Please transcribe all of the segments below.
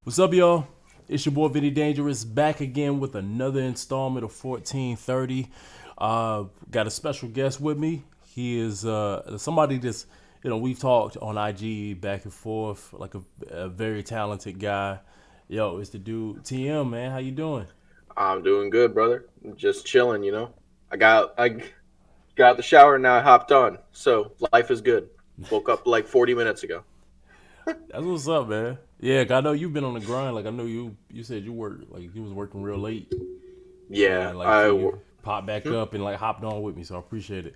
What's up, y'all? It's your boy Vinny Dangerous back again with another installment of 1430. Got a special guest with me. He is somebody that's we've talked on IG back and forth, like a very talented guy. Yo, it's the dude TeeEm, man. How you doing? I'm doing good, brother. Just chilling. I got out the shower and now I hopped on. So life is good. Woke up like 40 minutes ago. That's what's up, man. Yeah, 'cause I know you've been on the grind. Like I know you said you work like you was working real late, Yeah, and like I. you popped back Hmm? up and like hopped on with me, so I appreciate it.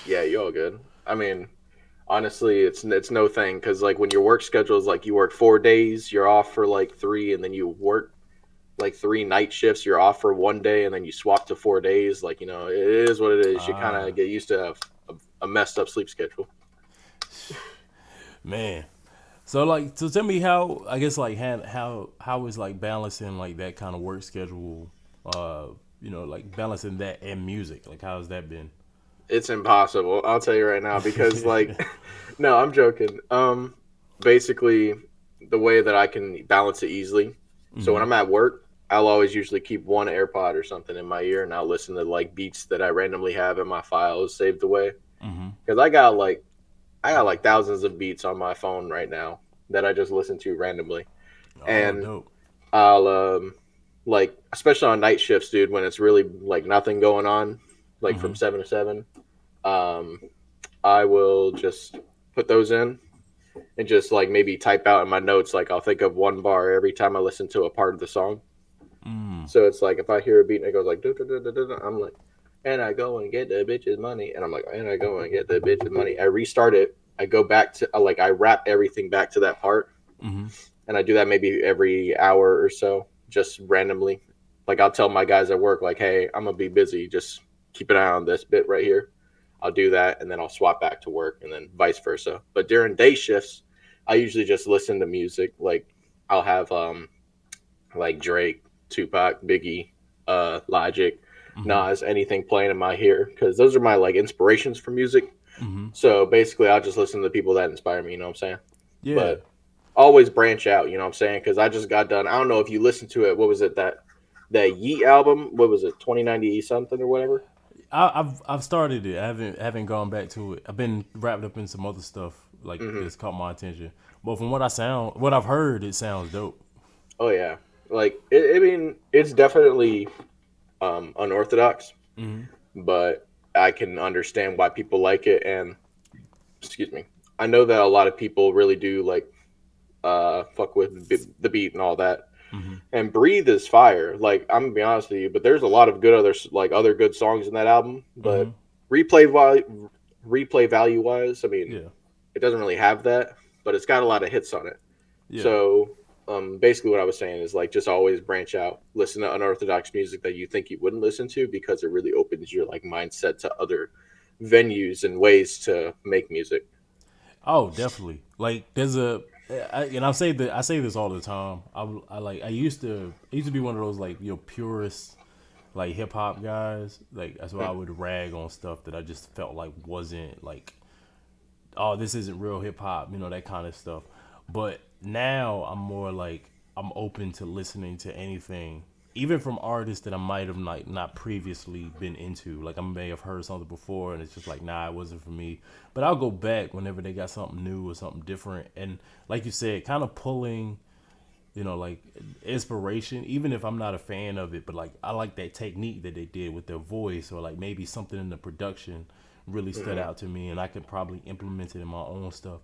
Yeah, you all good. I mean, honestly, it's no thing because like when your work schedule is like you work 4 days, you're off for like three, and then you work like three night shifts. You're off for 1 day, and then you swap to 4 days. Like it is what it is. You kind Ah, of get used to a messed up sleep schedule. man. So tell me how I guess like how is like balancing like that kind of work schedule, uh, like balancing that and music. Like how's that been? It's impossible. I'll tell you right now because like no, I'm joking. Basically the way that I can balance it easily. So when Mm-hmm. I'm at work, I'll always usually keep one AirPod or something in my ear and I'll listen to like beats that I randomly have in my files saved away Mm-hmm. cuz I got like thousands of beats on my phone right now that I just listen to randomly. Oh, And dope. I'll like especially on night shifts, dude, when it's really like nothing going on like Mm-hmm. from 7 to 7. Um I will just put those in and just like maybe type out in my notes. Like I'll think of one bar every time I listen to a part of the song. Mm. So it's like if I hear a beat and it goes like, I'm like, and I go and get the bitch's money, and I'm like, and I go and get the bitch's money. I restart it. I go back to like I wrap everything back to that part, Mm-hmm. and I do that maybe every hour or so, just randomly. Like I'll tell my guys at work, like, hey, I'm gonna be busy. Just keep an eye on this bit right here. I'll do that, and then I'll swap back to work, and then vice versa. But during day shifts, I usually just listen to music. Like I'll have like Drake, Tupac, Biggie, Logic, Mm-hmm. Nas, anything playing in my ear because those are my like inspirations for music. Mm-hmm. So basically, I'll just listen to the people that inspire me. You know what I'm saying? Yeah. But always branch out. You know what I'm saying? Because I just got done. I don't know if you listened to it. What was it that Yeet album? What was it? 2090 something or whatever. I've started it. I haven't gone back to it. I've been wrapped up in some other stuff like Hmm. that's caught my attention. But from what I've heard, it sounds dope. Oh yeah. Like I mean, it's definitely unorthodox, Mm-hmm. but I can understand why people like it. And excuse me, I know that a lot of people really do like fuck with the beat and all that. Mm-hmm. And Breathe is fire. Like I'm gonna be honest with you, but there's a lot of good other good songs in that album. Mm-hmm. But replay value, replay value wise, I mean, Yeah. it doesn't really have that, but it's got a lot of hits on it. Yeah. So basically, what I was saying is like just always branch out, listen to unorthodox music that you think you wouldn't listen to because it really opens your like mindset to other venues and ways to make music. Oh, definitely. Like there's and I say this all the time. I used to be one of those like purists like hip hop guys. Like that's why I Mm, would rag on stuff that I just felt like wasn't like, oh, this isn't real hip hop, that kind of stuff. But now I'm more like I'm open to listening to anything, even from artists that I might have like not previously been into. Like I may have heard something before, and it's just like, nah, it wasn't for me. But I'll go back whenever they got something new or something different. And like you said, kind of pulling, like inspiration, even if I'm not a fan of it, but like I like that technique that they did with their voice, or like maybe something in the production really stood mhm. out to me and I could probably implement it in my own stuff.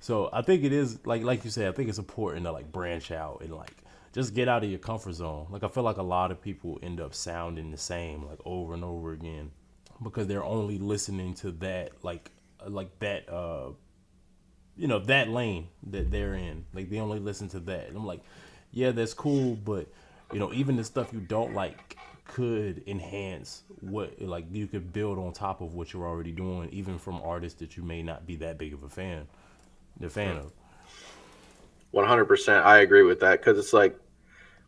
So I think it is like you said, I think it's important to like branch out and like just get out of your comfort zone. Like I feel like a lot of people end up sounding the same like over and over again because they're only listening to that like that that lane that they're in. Like they only listen to that. And I'm like, yeah, that's cool, but even the stuff you don't like could enhance what like you could build on top of what you're already doing, even from artists that you may not be that big of the fan Mm. of. 100%. I agree with that because it's like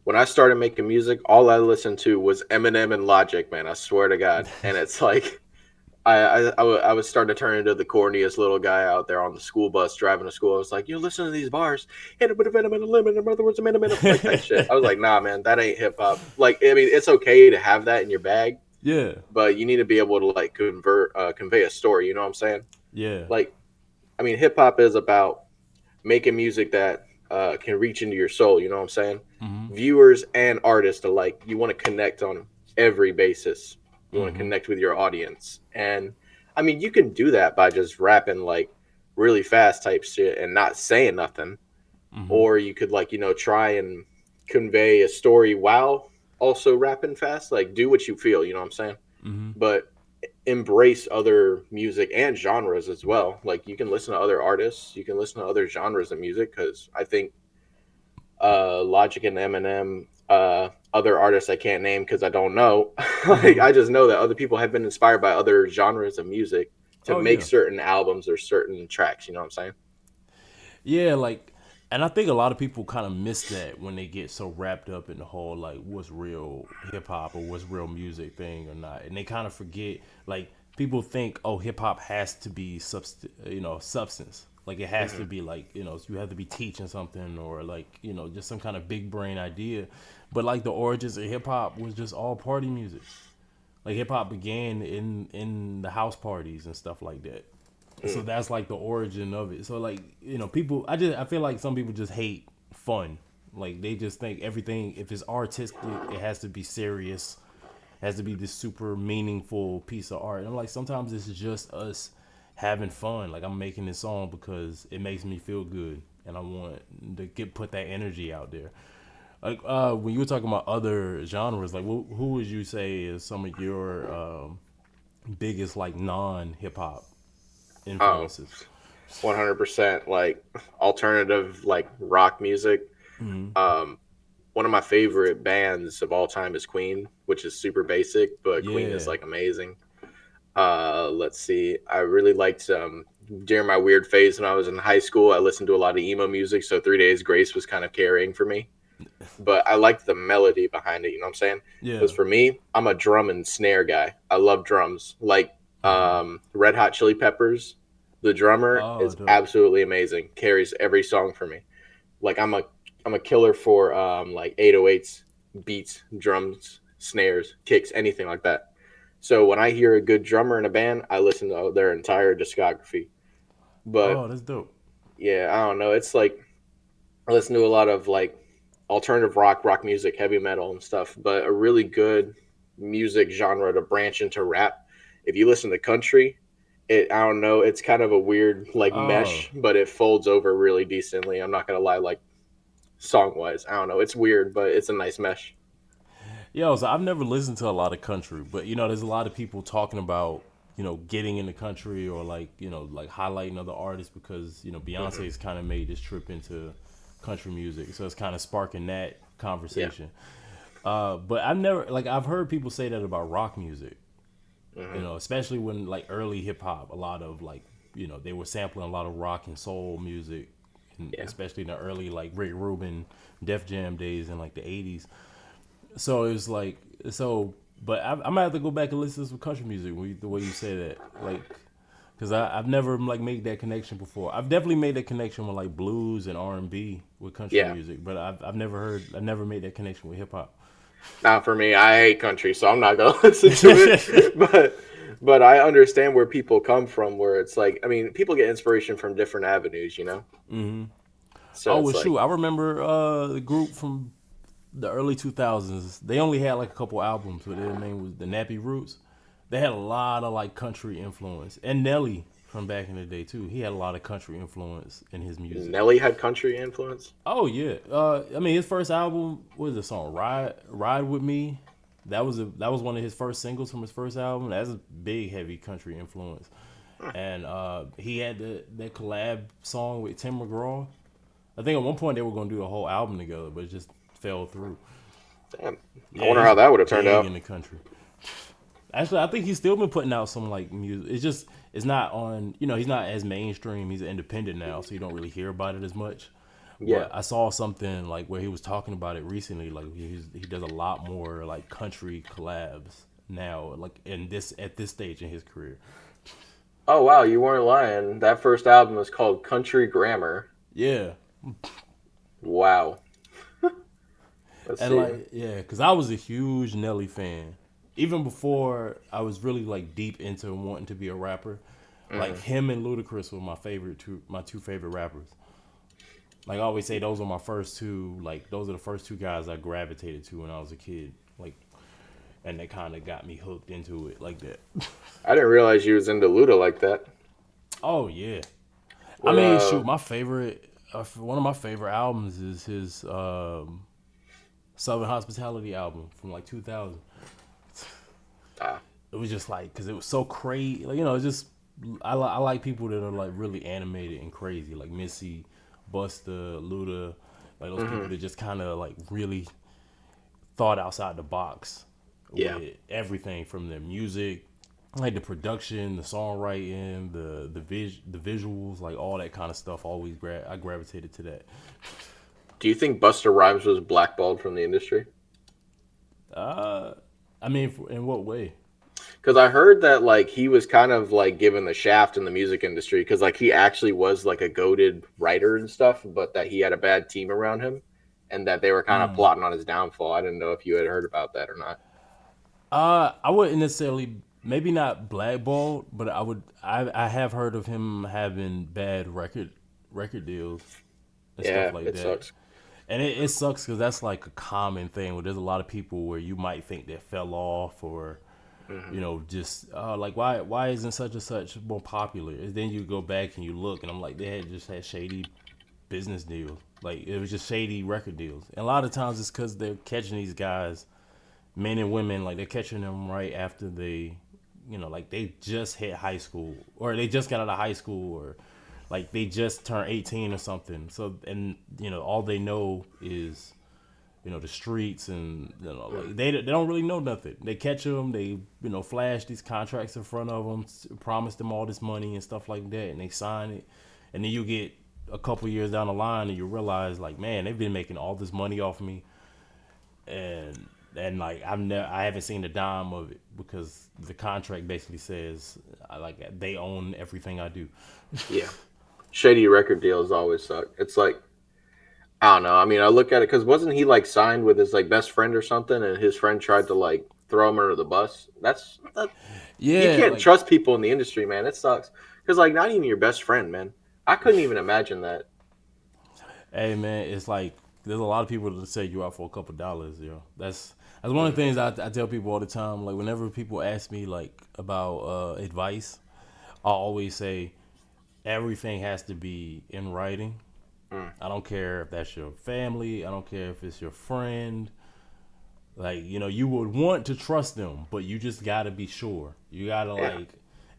when I started making music, all I listened to was Eminem and Logic, man. I swear to God. And it's like I was starting to turn into the corniest little guy out there on the school bus driving to school. I was like, you listen to these bars, hit it with a venom and a limit, in other words, a minute, like type shit. I was like, nah, man, that ain't hip hop. Like, I mean, it's okay to have that in your bag, Yeah, but you need to be able to like convey a story. You know what I'm saying? yeah. Like, I mean, hip hop is about making music that can reach into your soul. You know what I'm saying? Mm-hmm. Viewers and artists alike, you want to connect on every basis. You want to Mm-hmm. connect with your audience, and I mean, you can do that by just rapping like really fast type shit and not saying nothing, Mm-hmm. or you could like try and convey a story while also rapping fast. Like, do what you feel. You know what I'm saying? Mm-hmm. But embrace other music and genres as well. Like you can listen to other artists, you can listen to other genres of music because I think Logic and Eminem, other artists I can't name because I don't know. Like Mm-hmm. I just know that other people have been inspired by other genres of music to Oh make yeah. certain albums or certain tracks. You know what I'm saying? Yeah, like, and I think a lot of people kind of miss that when they get so wrapped up in the whole like what's real hip hop or what's real music thing or not, and they kind of forget like people think oh hip hop has to be substance, like it has to Hmm. be like you have to be teaching something or like just some kind of big brain idea, but like the origins of hip hop was just all party music. Like hip hop began in the house parties and stuff like that. So Mm. that's like the origin of it. So like people, I feel like some people just hate fun. Like they just think everything if it's artistic, it has to be serious, has to be this super meaningful piece of art. And I'm like sometimes it's just us having fun. Like I'm making this song because it makes me feel good, and I want to put that energy out there. Like when you were talking about other genres, like who would you say is some of your biggest like non hip hop Oh, influences? 100% like alternative like rock music. Mm-hmm. Um, One of my favorite bands of all time is Queen, which is super basic, but Queen is Yeah. like amazing. Let's see. I really liked during my weird phase when I was in high school. I listened to a lot of emo music, so 3 Days Grace was kind of carrying for me. But I liked the melody behind it. You know what I'm saying? Yeah. Because for me, I'm a drum and snare guy. I love drums. Like Mm-hmm. Red Hot Chili Peppers, the drummer Oh, is dope. absolutely amazing. Carries every song for me. Like I'm a killer for like 808s, beats, drums, snares, kicks, anything like that. So when I hear a good drummer in a band, I listen to their entire discography. But Oh, that's dope. yeah, I don't know. It's like I listen to a lot of like alternative rock music, heavy metal and stuff, but a really good music genre to branch into rap. If you listen to country, I don't know, it's kind of a weird like Oh, mesh, but it folds over really decently. I'm not gonna lie, like song wise. I don't know. It's weird, but it's a nice mesh. yo, so I've never listened to a lot of country, but there's a lot of people talking about getting in the country or like like highlighting other artists because Hmm. Beyonce's kind of made this trip into country music, so it's kind of sparking that Yeah. conversation. But I've never like I've heard people say that about rock music, Hmm. especially when like early hip hop, a lot of like they were sampling a lot of rock and soul music, and Yeah. especially in the early like Rick Rubin, Def Jam days in like the '80s. So it's like but I'm gonna have to go back and listen to some country music the way you say that, like, because I've never like made that connection before. I've definitely made that connection with like blues and R&B with country Yeah. music, but I've never made that connection with hip hop. Not for me. I hate country, so I'm not gonna listen to it. But I understand where people come from. Where it's like, I mean, people get inspiration from different avenues, you know. Hmm. So Oh it's well, like, shoot, I remember the group from the early 2000s. They only had like a couple albums, but their name was the Nappy Roots. They had a lot of like country influence, and Nelly from back in the day too. He had a lot of country influence in his music. Nelly had country influence. Oh yeah, I mean his first album was the song "Ride with Me." That was one of his first singles from his first album. That's a big heavy country influence, Huh, and he had that collab song with Tim McGraw. I think at one point they were gonna do a whole album together, but it just fell through. damn. I Yeah, wonder he's how that would have turned big out. in the country. Actually, I think he's still been putting out some like music. It's not on. He's not as mainstream. He's independent now, so you don't really hear about it as much. Yeah. But I saw something like where he was talking about it recently. Like he does a lot more like country collabs, now, like in this at this stage in his career. Oh wow, you weren't lying. That first album is called Country Grammar. Yeah, Wow. Let's and see. like yeah, because I was a huge Nelly fan even before I was really like deep into wanting to be a rapper. Like Mm. him and Ludacris were my two favorite rappers. Like I always say, those are my first two. Like those are the first two guys I gravitated to when I was a kid. Like, and they kind of got me hooked into it like that. I didn't realize you was into Luda like that. Oh yeah, I What mean, shoot, my favorite, one of my favorite albums is his Southern Hospitality album from like 2000. ah, It was just like because it was so crazy. Like, it's just I like people that are like really animated and crazy, like Missy, Busta, Luda, like those people hmm. that just kind of like really thought outside the box Yeah. with everything from their music, like the production, the songwriting, the visuals, like all that kind of stuff. I gravitated to that. Do you think Busta Rhymes was blackballed from the industry? Uh, I mean, in what way? Because I heard that like he was kind of like given the shaft in the music industry because like he actually was like a goaded writer and stuff, but that he had a bad team around him, and that they were kind of Mm. plotting on his downfall. I didn't know if you had heard about that or not. I wouldn't necessarily, maybe not blackballed, but I have heard of him having bad record deals and stuff Yeah, like it that. sucks. And it sucks because that's like a common thing where there's a lot of people where you might think they fell off or Hmm. just like why isn't such and such more popular? And then you go back and you look, and I'm like, they had just had shady business deals. Like it was just shady record deals. And a lot of times it's because they're catching these guys, men and women, like they're catching them right after they, like they just hit high school or they just got out of high school or like they just turned 18 or something. So and all they know is the streets, and Mm. like they don't really know nothing. They catch them, they flash these contracts in front of them, promise them all this money and stuff like that, and they sign it, and then you get a couple years down the line and you realize like, man, they've been making all this money off me, and like I haven't seen a dime of it because the contract basically says like they own everything I do. Yeah, shady record deals always suck. It's like I don't know. I mean, I look at it because wasn't he like signed with his like best friend or something, and his friend tried to like throw him under the bus. That you Yeah, can't like, trust people in the industry, man. It sucks because like not even your best friend, man. I couldn't even imagine that. hey man, it's like there's a lot of people that say you out for a couple dollars, That's one of Mm, the things I tell people all the time. Like whenever people ask me like about advice, I always say everything has to be in writing. mm, I don't care if that's your family. I don't care if it's your friend. Like, you would want to trust them, but you just gotta be sure. You gotta yeah, like,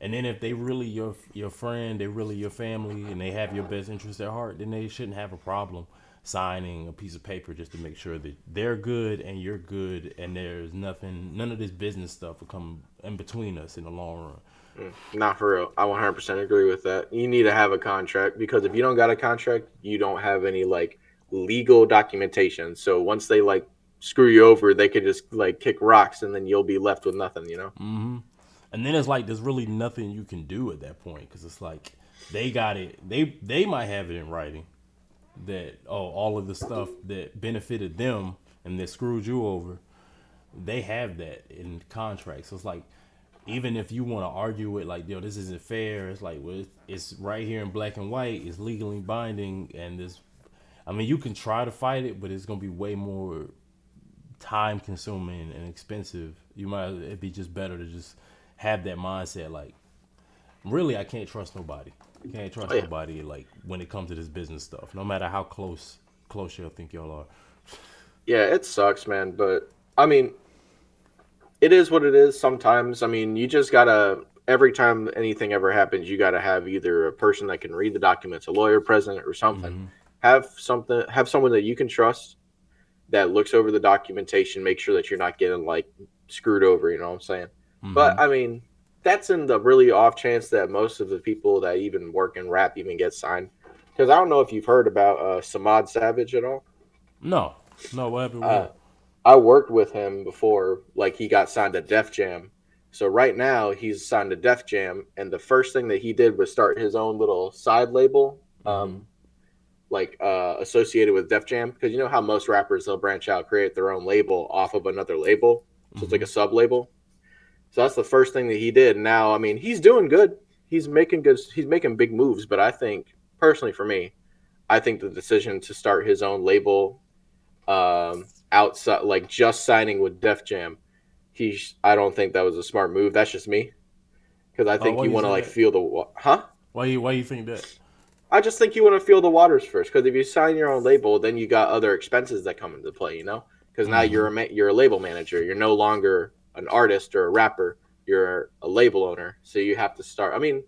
and then if they really your friend, they really your family, and they have your best interest at heart, then they shouldn't have a problem signing a piece of paper just to make sure that they're good and you're good, and there's none of this business stuff will come in between us in the long run. not for real. I 100% agree with that. You need to have a contract because if you don't got a contract, you don't have any like legal documentation. So once they like screw you over, they could just like kick rocks, and then you'll be left with nothing. You know? And then it's like there's really nothing you can do at that point because it's like they got it. They might have it in writing that all of the stuff that benefited them and that screwed you over, they have that in contracts. So it's like even if you want to argue it like, yo, this isn't fair, it's like, well, it's right here in black and white, it's legally binding, and this, I mean, you can try to fight it, but it's gonna be way more time consuming and expensive. It'd be just better to just have that mindset like, really, I can't trust nobody. I can't Oh trust yeah, nobody like when it comes to this business stuff, no matter how close y'all think y'all are. yeah. It sucks, man. But I mean, it is what it is. Sometimes, I mean, you just gotta. Every time anything ever happens, you gotta have either a person that can read the documents, a lawyer present, or something. Have someone that you can trust that looks over the documentation, make sure that you're not getting like screwed over. You know what I'm saying? But I mean, that's in the really off chance that most of the people that even work in rap even get signed. Because I don't know if you've heard about Samad Savage at all. No, no, what happened with Uh, him? I worked with him before, like he got signed to Def Jam. So right now he's signed to Def Jam, and the first thing that he did was start his own little side label, Mm-hmm. associated with Def Jam. Because you know how most rappers they'll branch out, create their own label off of another label, so it's like Mm-hmm. a sub label. So that's the first thing that he did. Now, I mean, he's doing good. He's making good. He's making big moves. But I think personally, for me, I think the decision to start his own label, outside, like just signing with Def Jam, I don't think that was a smart move. That's just me, because I Oh, think why you you want to say like that? feel the huh. Why you think that? I just think you want to feel the waters first, because if you sign your own label, then you got other expenses that come into play. You know, because now Mm-hmm. you're a label manager. You're no longer an artist or a rapper. You're a label owner, so you have to start. I mean,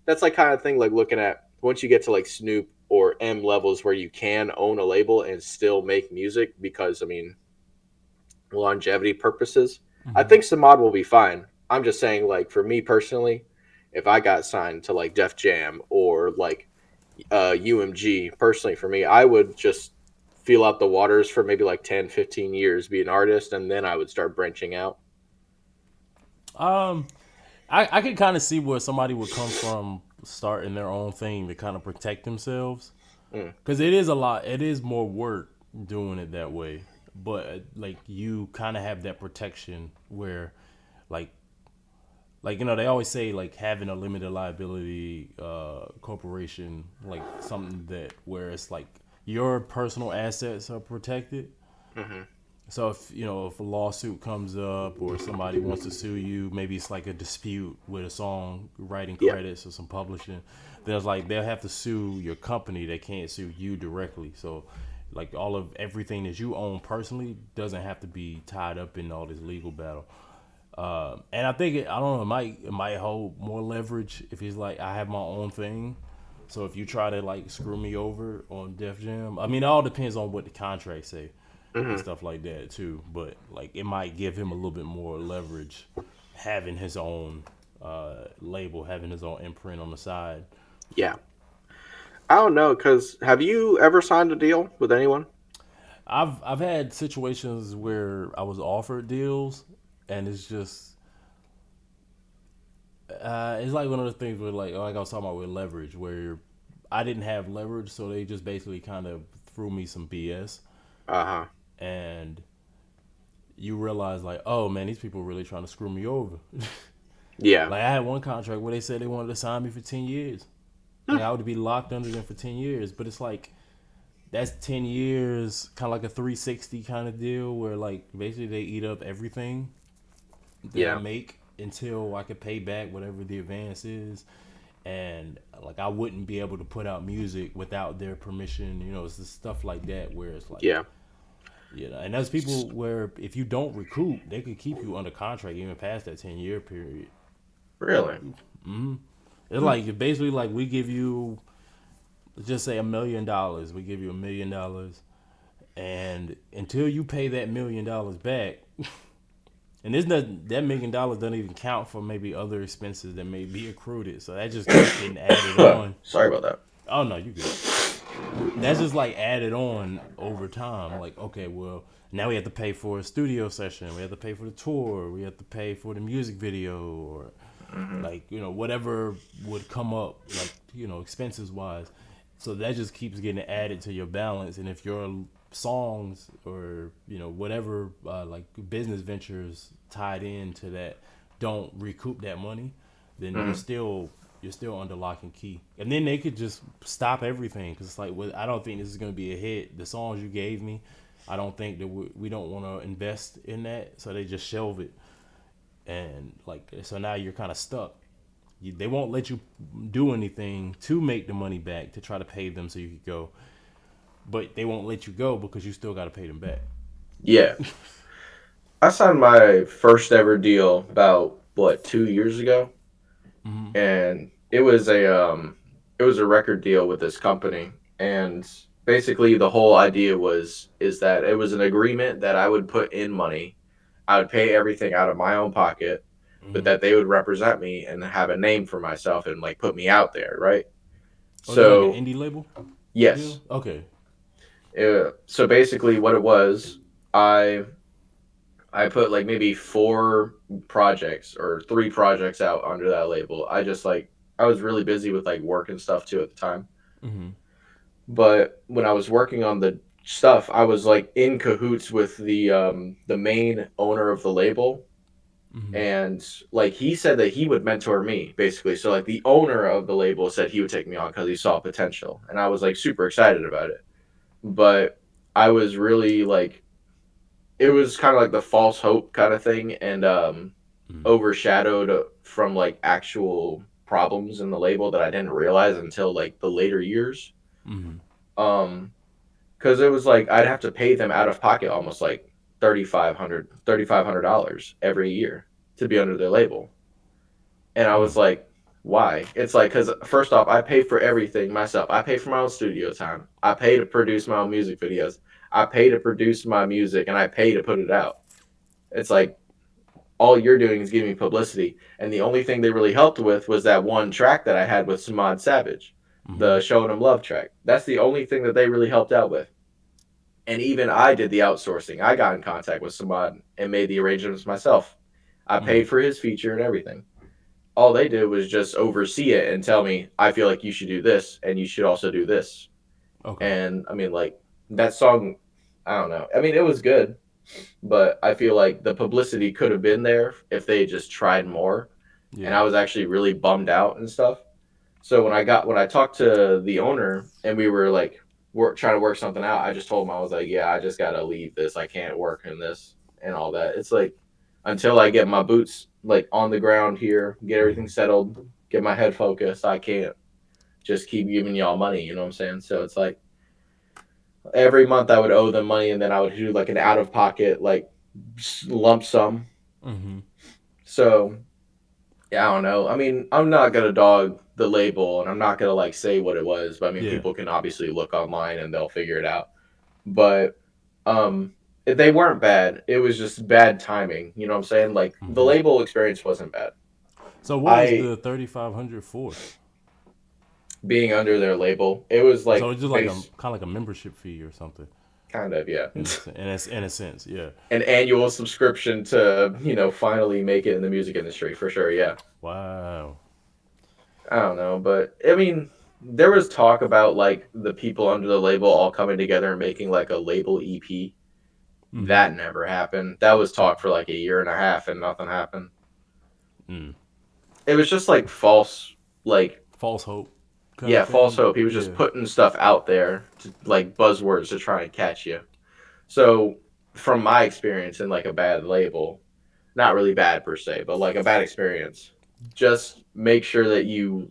that's like kind of thing like looking at once you get to like Snoop or M levels where you can own a label and still make music because I mean longevity purposes. I Mm-hmm. think Samad will be fine. I'm just saying like for me personally, if I got signed to like Def Jam or like UMG personally for me, I would just feel out the waters for maybe like 10, 15 years, be an artist, and then I would start branching out. Um, I could kind of see where somebody would come from starting their own thing to kind of protect themselves, Mm, because it is a lot. It is more work doing it that way, but like you kind of have that protection where, like, you know, they always say like having a limited liability corporation, like something that where it's like your personal assets are protected. mm-hmm. So if you know if a lawsuit comes up or somebody wants to sue you, maybe it's like a dispute with a song writing Yeah. credits or some publishing. There's like they'll have to sue your company. They can't sue you directly. So like all of everything that you own personally doesn't have to be tied up in all this legal battle. And I think I don't know, it might hold more leverage if he's like I have my own thing. So if you try to like screw me over on Def Jam, I mean, it all depends on what the contracts say and Mm-hmm. stuff like that too. But like it might give him a little bit more leverage having his own label, having his own imprint on the side. Yeah. I don't know, because have you ever signed a deal with anyone? I've had situations where I was offered deals, and it's like one of the things where like I was talking about with leverage, where I didn't have leverage, so they just basically kind of threw me some BS, Uh huh. and you realize like, oh man, these people are really trying to screw me over. Yeah. Like I had one contract where they said they wanted to sign me for 10 years. Hmm. Like I would be locked under them for 10 years, but it's like that's 10 years, kind of like a 360 kind of deal, where like basically they eat up everything that I Yeah. make until I could pay back whatever the advance is. And like I wouldn't be able to put out music without their permission. You know, it's just stuff like that where it's like, Yeah. you know, and there's people where if you don't recoup, they could keep you under contract even past that 10 year period. Really? It's Hmm. like basically like we give you, let's just say $1 million. We give you $1 million, and until you pay that $1 million back, and there's not that $1 million doesn't even count for maybe other expenses that may be accrued. So that just keeps getting added on. Sorry about that. Oh no, you good. That's just like added on over time. Like, okay, well, now we have to pay for a studio session. We have to pay for the tour. We have to pay for the music video, or Hmm. like you know whatever would come up, like you know expenses wise. So that just keeps getting added to your balance. And if your songs or you know whatever like business ventures tied into that don't recoup that money, then Hmm. you're still under lock and key. And then they could just stop everything because it's like, well, I don't think this is gonna be a hit. The songs you gave me, I don't think that we don't want to invest in that, so they just shelve it. And like, so now you're kind of stuck. They won't let you do anything to make the money back to try to pay them so you could go, but they won't let you go because you still got to pay them back. Yeah. I signed my first ever deal about what 2 years ago, Mm-hmm. and it was a record deal with this company, and basically the whole idea was is that it was an agreement that I would put in money, I would pay everything out of my own pocket, but Mm-hmm. that they would represent me and have a name for myself and like put me out there, right? Oh, they're like an So indie label yes, deal. Okay. so basically what it was, I I put like maybe 4 projects or 3 projects out under that label. I was really busy with like work and stuff too at the time. Mm-hmm. But when I was working on the stuff, I was like in cahoots with the main owner of the label, Mm-hmm. and like he said that he would mentor me basically. So like the owner of the label said he would take me on because he saw potential, and I was like super excited about it. But I was really like, it was kind of like the false hope kind of thing, and Mm-hmm. overshadowed from like actual problems in the label that I didn't realize until like the later years. Mm-hmm. Um, because it was like I'd have to pay them out of pocket almost like $3,500 every year to be under their label. And I was Mm-hmm. like, why? It's like, because first off, I pay for everything myself. I pay for my own studio time. I pay to produce my own music videos. I pay to produce my music, and I pay to put it out. It's like all you're doing is giving me publicity. And the only thing they really helped with was that one track that I had with Samad Savage, Mm-hmm. the Showing Him Love track. That's the only thing that they really helped out with. And even I did the outsourcing. I got in contact with Samad and made the arrangements myself. I Mm-hmm. paid for his feature and everything. All they did was just oversee it and tell me, I feel like you should do this and you should also do this. Okay. And I mean, like, that song, I don't know. I mean, it was good, but I feel like the publicity could have been there if they just tried more. And Yeah. I was actually really bummed out and stuff. So when I talked to the owner and we were like trying to work something out, I just told him, I was like, yeah, I just gotta leave this. I can't work in this and all that. It's like until I get my boots like on the ground here, get Mm-hmm. everything settled, get my head focused, I can't just keep giving y'all money. You know what I'm saying? So it's like every month I would owe them money, and then I would do like an out of pocket like lump sum. Mm-hmm. So yeah, I don't know. I mean, I'm not gonna dog the label, and I'm not gonna like say what it was, but I mean, Yeah. people can obviously look online and they'll figure it out. But um, they weren't bad. It was just bad timing. You know what I'm saying? Like the Mm-hmm. label experience wasn't bad. So what was I the 3,500 for? being under their label, it was So like it's just like a base kind of like a membership fee or something. kind of, yeah, In a sense, yeah. an annual subscription to finally make it in the music industry for sure. Yeah, Wow. I don't know, but I mean, there was talk about like the people under the label all coming together and making like a label EP. Mm-hmm. That never happened. That was talk for like a year and a half, and nothing happened. Mm. It was just like false, like, False hope kind yeah, of false thing. hope. He was Yeah. just putting stuff out there to like buzzwords to try and catch you. So from my experience in like a bad label, not really bad per se, but like a bad experience, just make sure that you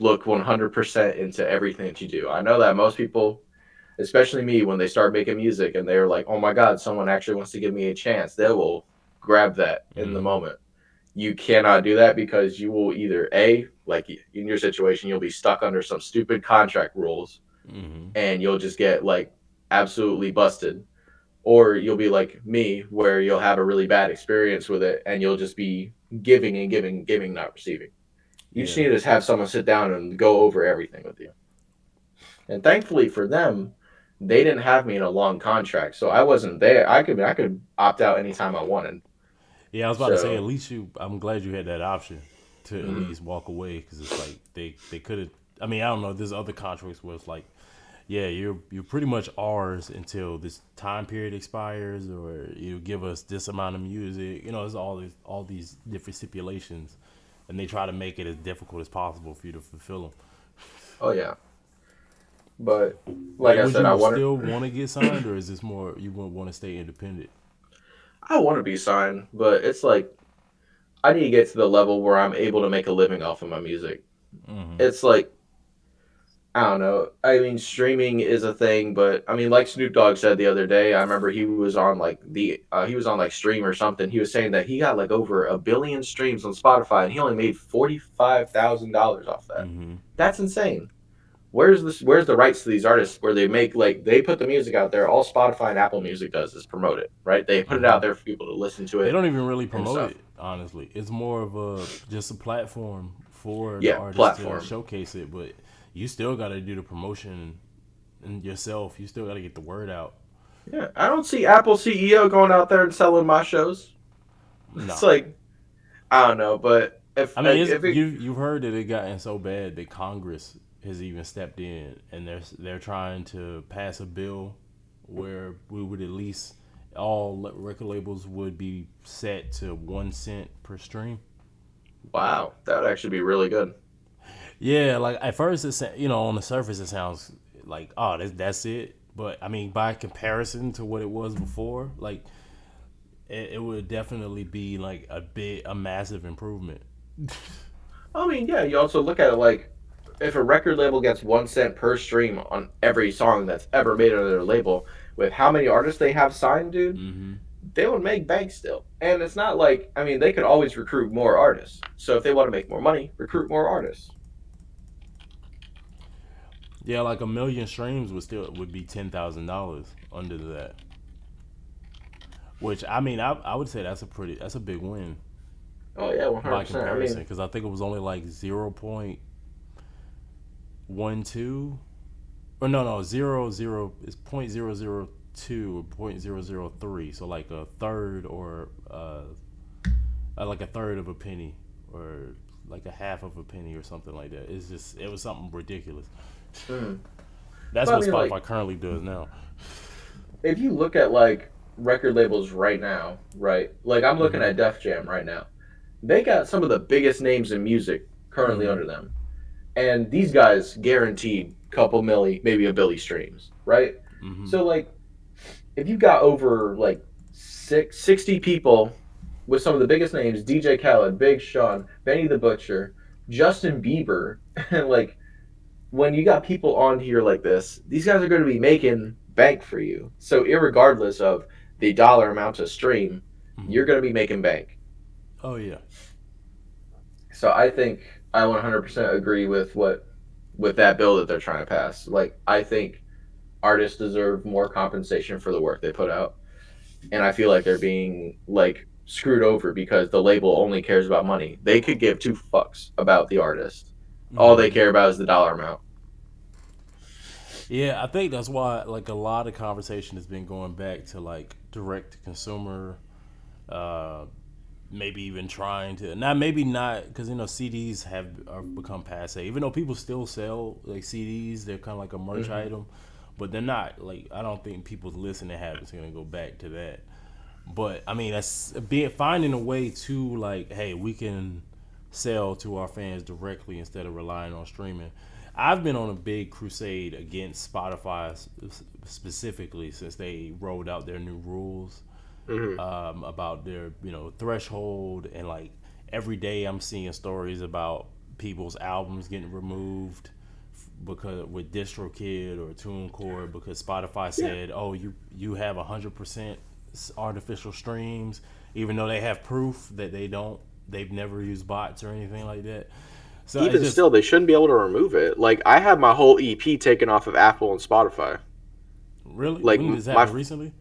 look 100% into everything that you do. I know that most people, especially me, when they start making music and they're like, oh my God, someone actually wants to give me a chance, they will grab that in the Mm-hmm. moment. You cannot do that because you will either like in your situation, you'll be stuck under some stupid contract rules Mm-hmm. and you'll just get like absolutely busted, or you'll be like me where you'll have a really bad experience with it and you'll just be giving and giving and giving, not receiving. You just Yeah. need to just have someone sit down and go over everything with you. And thankfully for them, they didn't have me in a long contract, so I wasn't there. I could opt out anytime I wanted. Yeah, I was about to say at So least you. I'm glad you had that option to at mm, least walk away because it's like they could have. I mean, I don't know. There's other contracts where it's like, yeah, you're pretty much ours until this time period expires, or you give us this amount of music. You know, there's all these different stipulations, and they try to make it as difficult as possible for you to fulfill them. oh yeah, but like Like, I would said, I you wanted. still want to get signed, or is this more you want to stay independent? I want to be signed, but it's like I need to get to the level where I'm able to make a living off of my music. Mm-hmm. It's like, I don't know. I mean, streaming is a thing, but I mean, like Snoop Dogg said the other day, I remember he was on like Stream or something. He was saying that he got like over 1 billion streams on Spotify, and he only made $45,000 off that. Mm-hmm. That's insane. Where's this? Where's the rights to these artists where they make like they put the music out there? All Spotify and Apple Music does is promote it, right? They put it Mm-hmm. out there for people to listen to They it don't even really and promote stuff. it, honestly. It's more of a just a platform for the Yeah, artist to platform. showcase it, but you still got to do the promotion and yourself. You still got to get the word out. Yeah, I don't see Apple CEO going out there and selling my shows. It's No, like I don't know, but I mean it's if it you've heard that it gotten so bad that Congress has even stepped in and they're trying to pass a bill where we would at least record labels would be set to 1 cent per stream. wow, that would actually be really good. Yeah, like at first on the surface it sounds like oh that's it, but I mean by comparison to what it was before, like it would definitely be like a massive improvement. I mean, yeah, you also look at it like if a record label gets 1 cent per stream on every song that's ever made under their label, with how many artists they have signed, dude, Hmm. they would make bank still. And it's not like I mean they could always recruit more artists. So if they want to make more money, recruit more artists. Yeah, like 1 million streams would be $10,000 under that. Which I mean, I would say that's a big win Oh yeah, one hundred by percent. I comparison mean, because I think it was only like 0.12 or no 0 it's 0.002 or 0.003 so like a third or like a third of a penny or like a half of a penny or something like that. It was something ridiculous. mm. That's But I what mean, like Spotify currently does now. if you look at like record labels right now, right? Like I'm looking Hmm. at Def Jam right now. They got some of the biggest names in music currently Hmm. under them. And these guys guaranteed couple milli, maybe a billy streams, right? Hmm. So like if you got over like 60 people with some of the biggest names, DJ Khaled, Big Sean, Benny the Butcher, Justin Bieber, and like when you got people on here like this, these guys are going to be making bank for you. So, irregardless of the dollar amount to stream, Hmm. you're going to be making bank. Oh yeah. So, I think I 100% agree with that bill that they're trying to pass. Like, I think artists deserve more compensation for the work they put out, and I feel like they're being like screwed over because the label only cares about money. They could give two fucks about the artist. All they Hmm. care about is the dollar amount. Yeah, I think that's why like a lot of conversation has been going back to like direct to consumer, uh, maybe even trying to not maybe not because CDs are become passe. Even though people still sell like CDs, they're kind of like a merch Mm-hmm. item, but they're not like I don't think people's listening habits are gonna go back to that. But I mean, that's being finding a way to like, hey, we can sell to our fans directly instead of relying on streaming. I've been on a big crusade against Spotify specifically since they rolled out their new rules Mm-hmm. about their threshold and like every day I'm seeing stories about people's albums getting removed because with DistroKid or TuneCore because Spotify Yeah. said, "Oh, you have 100% artificial streams," even though they have proof that they don't. They've never used bots or anything like that. So it's Even just still, they shouldn't be able to remove it. Like I had my whole EP taken off of Apple and Spotify. really Like when did this my happen recently?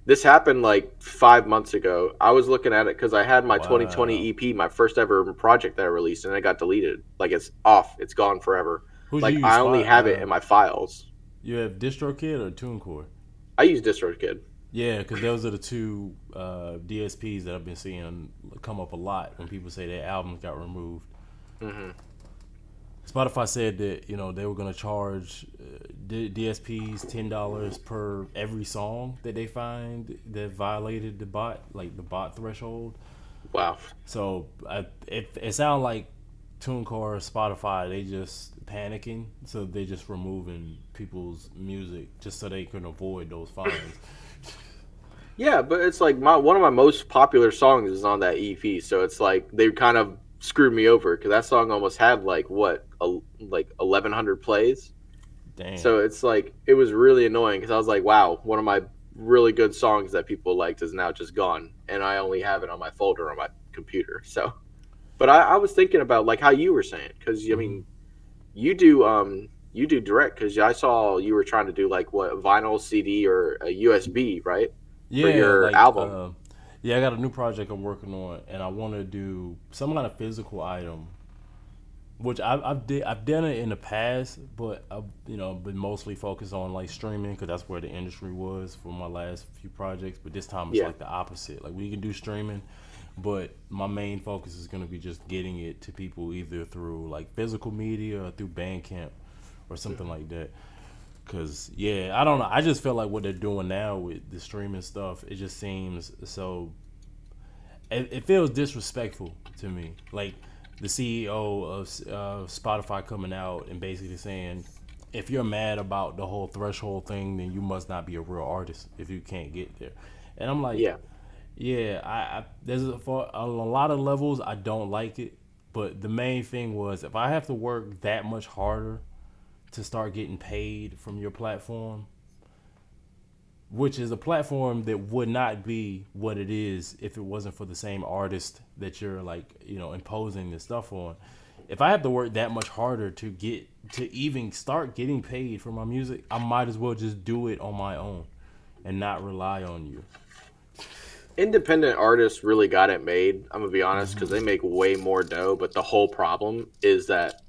this happened like 5 months ago. I was looking at it because I had my 2020 Wow. EP, my first ever project that I released, and it got deleted. Like it's off. It's gone forever. Who'd you Like use? I only Spot? have it in my files. You have DistroKid or TuneCore? I use DistroKid. Yeah, because those are the two DSPs that I've been seeing come up a lot when people say their albums got removed. Hmm. Spotify said that they were going to charge DSPs $10 per every song that they find that violated the bot threshold. Wow. So it sounds like TuneCore, Spotify, they just panicking, so they just removing people's music just so they can avoid those fines. Yeah, but it's like my one of my most popular songs is on that EP, so it's like they kind of screwed me over because that song almost had like like 1,100 plays. Damn. So it's like it was really annoying because I was like, wow, one of my really good songs that people liked is now just gone, and I only have it on my folder on my computer. So, but I was thinking about like how you were saying because I Hmm. mean you do direct because I saw you were trying to do like what vinyl CD or a USB right for Yeah, your album. I got a new project I'm working on, and I want to do some kind of physical item which I've done it in the past, but I've been mostly focused on like streaming because that's where the industry was for my last few projects. But this time it's Yeah. like the opposite. Like we can do streaming, but my main focus is gonna be just getting it to people either through like physical media or through Bandcamp or something Mhm. like that. Cause yeah, I don't know. I just feel like what they're doing now with the streaming stuff, it just seems so. It feels disrespectful to me. Like the CEO of Spotify coming out and basically saying, if you're mad about the whole threshold thing, then you must not be a real artist if you can't get there. And I'm like, Yeah. yeah, there's for a lot of levels I don't like it, but the main thing was if I have to work that much harder to start getting paid from your platform, which is a platform that would not be what it is if it wasn't for the same artist that you're like imposing this stuff on. If I have to work that much harder to get to even start getting paid for my music, I might as well just do it on my own and not rely on you. Independent artists really got it made. I'm gonna be honest because Mm-hmm. they make way more dough. But the whole problem is that,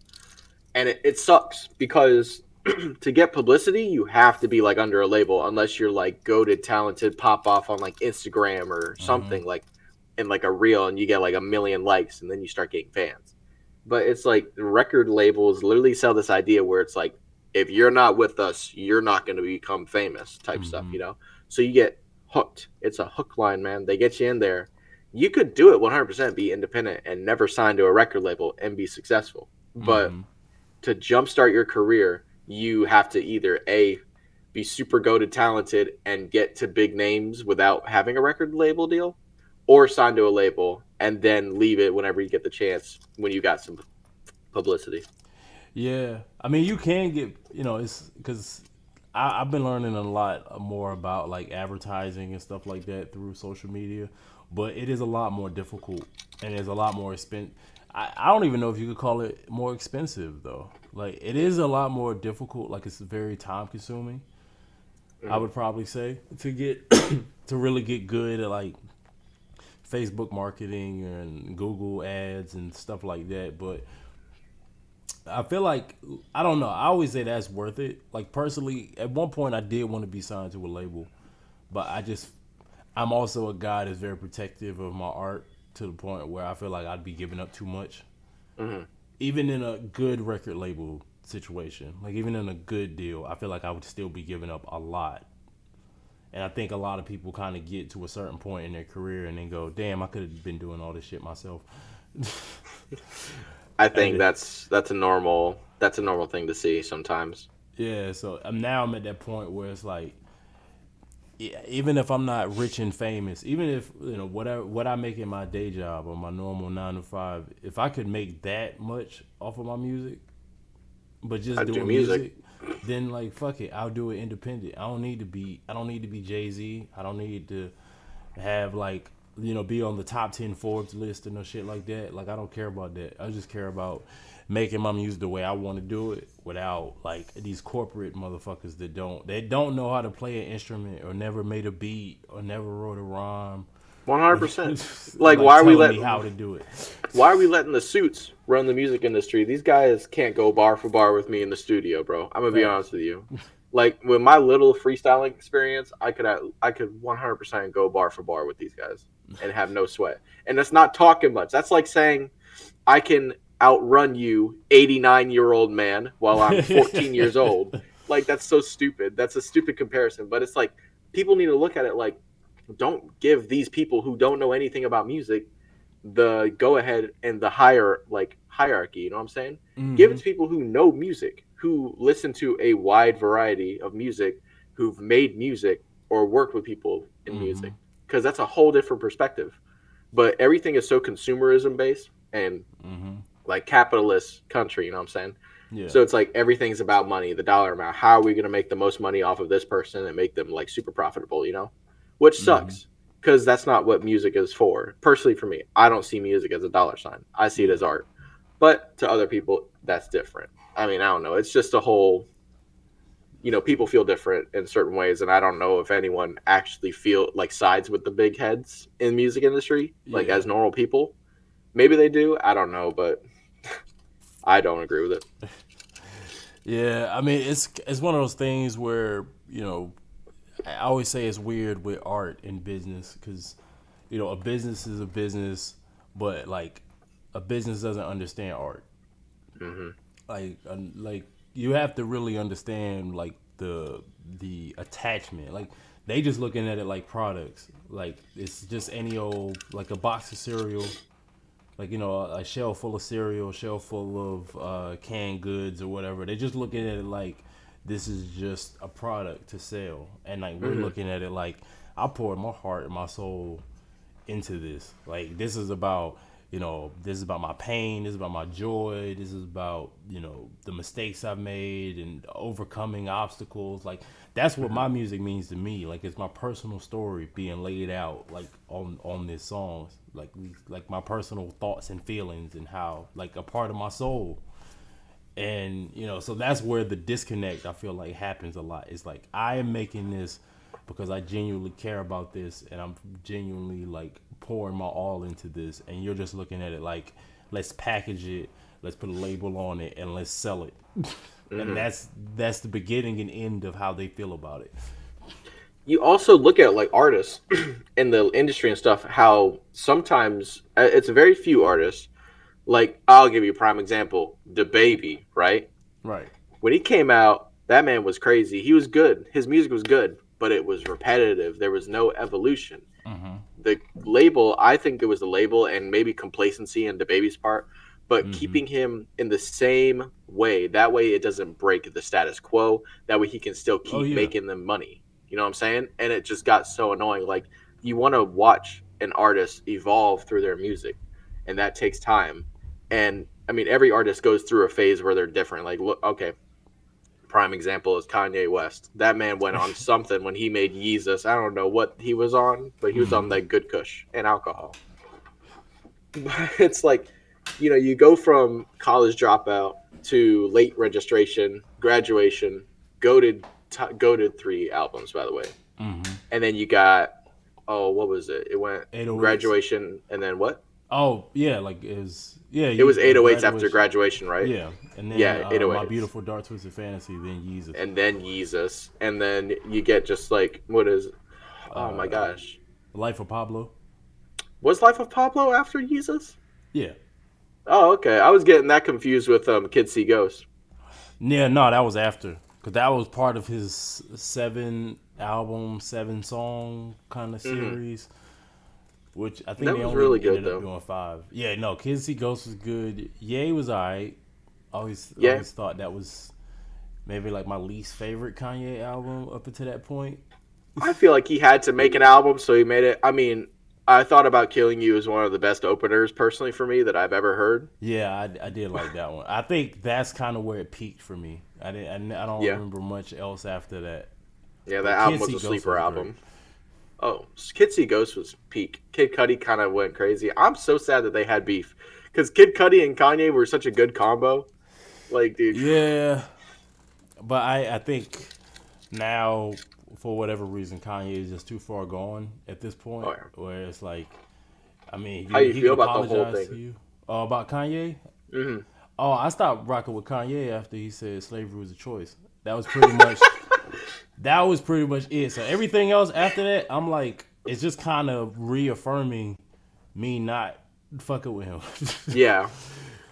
and it sucks because to get publicity, you have to be like under a label unless you're like goaded, talented, pop off on like Instagram or Mm-hmm. something like in like a reel, and you get like a million likes, and then you start getting fans. But it's like the record labels literally sell this idea where it's like if you're not with us, you're not going to become famous type stuff, Mm-hmm. you know. So you get hooked. It's a hook line, man. They get you in there. You could do it 100%, be independent and never sign to a record label and be successful. But Mm-hmm. to jumpstart your career, you have to either A, be super goated talented and get to big names without having a record label deal, or sign to a label and then leave it whenever you get the chance when you got some publicity. Yeah, I mean, you can get it's because I've been learning a lot more about like advertising and stuff like that through social media, but it is a lot more difficult and it's a lot more expensive. I don't even know if you could call it more expensive though. Like it is a lot more difficult. Like it's very time consuming. I Mm-hmm. would probably say to get to really get good at like Facebook marketing and Google ads and stuff like that. But I feel like I don't know. I always say that's worth it. Like personally, at one point I did want to be signed to a label, but I'm also a guy that's very protective of my art to the point where I feel like I'd be giving up too much, Mm-hmm. even in a good record label situation. Like even in a good deal, I feel like I would still be giving up a lot. And I think a lot of people kind of get to a certain point in their career and then go, "Damn, I could have been doing all this shit myself." I think And that's a normal thing to see sometimes. yeah, so I'm at that point where it's like, yeah, even if I'm not rich and famous, even if whatever what I make in my day job or my normal 9 to 5, if I could make that much off of my music, but just I do doing music. music, then like fuck it, I'll do it independent. I don't need to be Jay Z. I don't need to have like be on the top 10 Forbes list and no shit like that. Like I don't care about that. I just care about making my music the way I want to do it without like these corporate motherfuckers that don't know how to play an instrument or never made a beat or never wrote a rhyme One or hundred percent. Like like why are we telling me letting how to do it. the suits run the music industry? These guys can't go bar for bar with me in the studio, bro. I'm gonna be honest Facts. with you. Like with my little freestyling experience, I could 100% go bar for bar with these guys and have no sweat. And that's not talking much. That's like saying I can outrun you, 89-year-old man, while I'm 14 years old. Like that's so stupid. That's a stupid comparison. But it's like people need to look at it like, don't give these people who don't know anything about music the go ahead and the higher like hierarchy. You know what I'm saying? Give it Mhm. to people who know music, who listen to a wide variety of music, who've made music or worked with people in music, Mhm. because that's a whole different perspective. But everything is so consumerism based and Mhm. like capitalist country. You know what I'm saying? Yeah. So it's like everything's about money, the dollar amount. How are we going to make the most money off of this person and make them like super profitable? You know, which Mhm. sucks because that's not what music is for. Personally, for me, I don't see music as a dollar sign. I see it Yeah. as art. But to other people, that's different. I mean, I don't know. It's just a whole. People feel different in certain ways, and I don't know if anyone actually feel like sides with the big heads in music industry, like Yeah. as normal people. Maybe they do. I don't know, but I don't agree with it. Yeah, I mean it's one of those things where I always say it's weird with art and business because a business is a business, but like a business doesn't understand art. Hmm. Like you have to really understand like the attachment. Like they just looking at it like products. Like it's just any old like a box of cereal, like a shelf full of cereal, shelf full of canned goods or whatever. They're just looking at it like this is just a product to sell, and like we're Hmm. looking at it like I poured my heart and my soul into this. Like this is about my pain, this is about my joy, this is about, the mistakes I've made and overcoming obstacles. Like that's what Hmm. my music means to me. Like it's my personal story being laid out like on this songs. Like my personal thoughts and feelings and how like a part of my soul. And so that's where the disconnect I feel like happens a lot. It's like I am making this because I genuinely care about this and I'm genuinely like pouring my all into this, and you're just looking at it like let's package it, let's put a label on it, and let's sell it. And Hmm. that's the beginning and end of how they feel about it. You also look at like artists in the industry and stuff. How sometimes it's very few artists. Like I'll give you a prime example, the baby, right? Right. When he came out, that man was crazy. He was good. His music was good, but it was repetitive. There was no evolution. Mm-hmm. The label, I think it was the label and maybe complacency on the baby's part, but Mm-hmm. keeping him in the same way. That way it doesn't break the status quo. That way he can still Oh keep yeah. making them money. You know what I'm saying? And it just got so annoying. Like you want to watch an artist evolve through their music, and that takes time. And I mean, every artist goes through a phase where they're different. Like, look, okay, prime example is Kanye West. That man went on something when he made Yeezus. I don't know what he was on, but he was on Mm-hmm. that good kush and alcohol. But it's like, you go from college dropout to late registration, graduation, goaded 3 albums, by the way. Mm-hmm. And then you got, oh, what was it? It went 808s. graduation and then what? Oh yeah, like is yeah It was you 808s after graduation. graduation, right? Yeah, and then Yeah, My 808s. Beautiful Dark Twisted Fantasy, then Yeezus. And then Yeezus. And then you get just like, what is, oh my Uh, gosh. Life of Pablo. Was Life of Pablo after Jesus? Yeah. Oh, okay. I was getting that confused with Kids See Ghosts. Yeah, no, that was after. Because that was part of his 7 album, 7 song kind of Hmm. series, which I think That they was only really good ended up though. doing 5. Yeah, no, Kids See Ghosts was good. Yay was alright. Yeah, Always thought that was maybe like my least favorite Kanye album up until that point. I feel like he had to make an album, so he made it. I mean, I thought about Killing You as one of the best openers personally for me that I've ever heard. Yeah, I did like that one. I think that's kind of where it peaked for me. I don't Yeah, remember much else after that. yeah, that But album Kids was See a Ghosts sleeper was great. album. Oh, Kid See Ghost was peak. Kid Cudi kind of went crazy. I'm so sad that they had beef because Kid Cudi and Kanye were such a good combo. Like, dude, Yeah, but I think now for whatever reason Kanye is just too far gone at this oh point yeah. where it's like I mean How you he could feel about the whole apologize to thing? you about Kanye. Hmm. Oh, I stopped rocking with Kanye after he said slavery was a choice. That was pretty much that was pretty much it. So everything else after that, I'm like, it's just kind of reaffirming me not fucking with him. Yeah,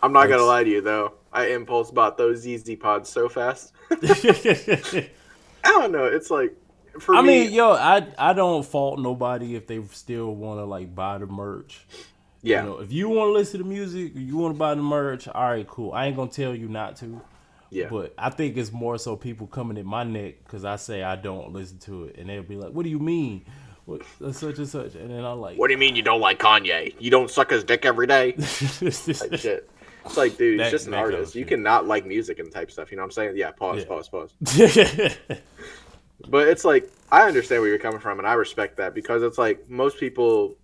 I'm not like, gonna lie to you though. I impulse bought those ZZ Pods so fast. I don't know. It's like for I me, mean, yo, I don't fault nobody if they still want to like buy the merch. yeah, If you want to listen to music, you want to buy the merch. All right, cool. I ain't gonna tell you not to. yeah. But I think it's more so people coming at my neck because I say I don't listen to it, and they'll be like, "What do you mean? What such and such?" And then I'm like, What do you mean you don't like Kanye? You don't suck his dick every day? Type that shit. It's like, dude, he's just an that kind of artist. You shit. cannot like music and type stuff. You know what I'm saying? Yeah. Pause. Yeah. Pause. Pause. But it's like I understand where you're coming from, and I respect that because it's like most people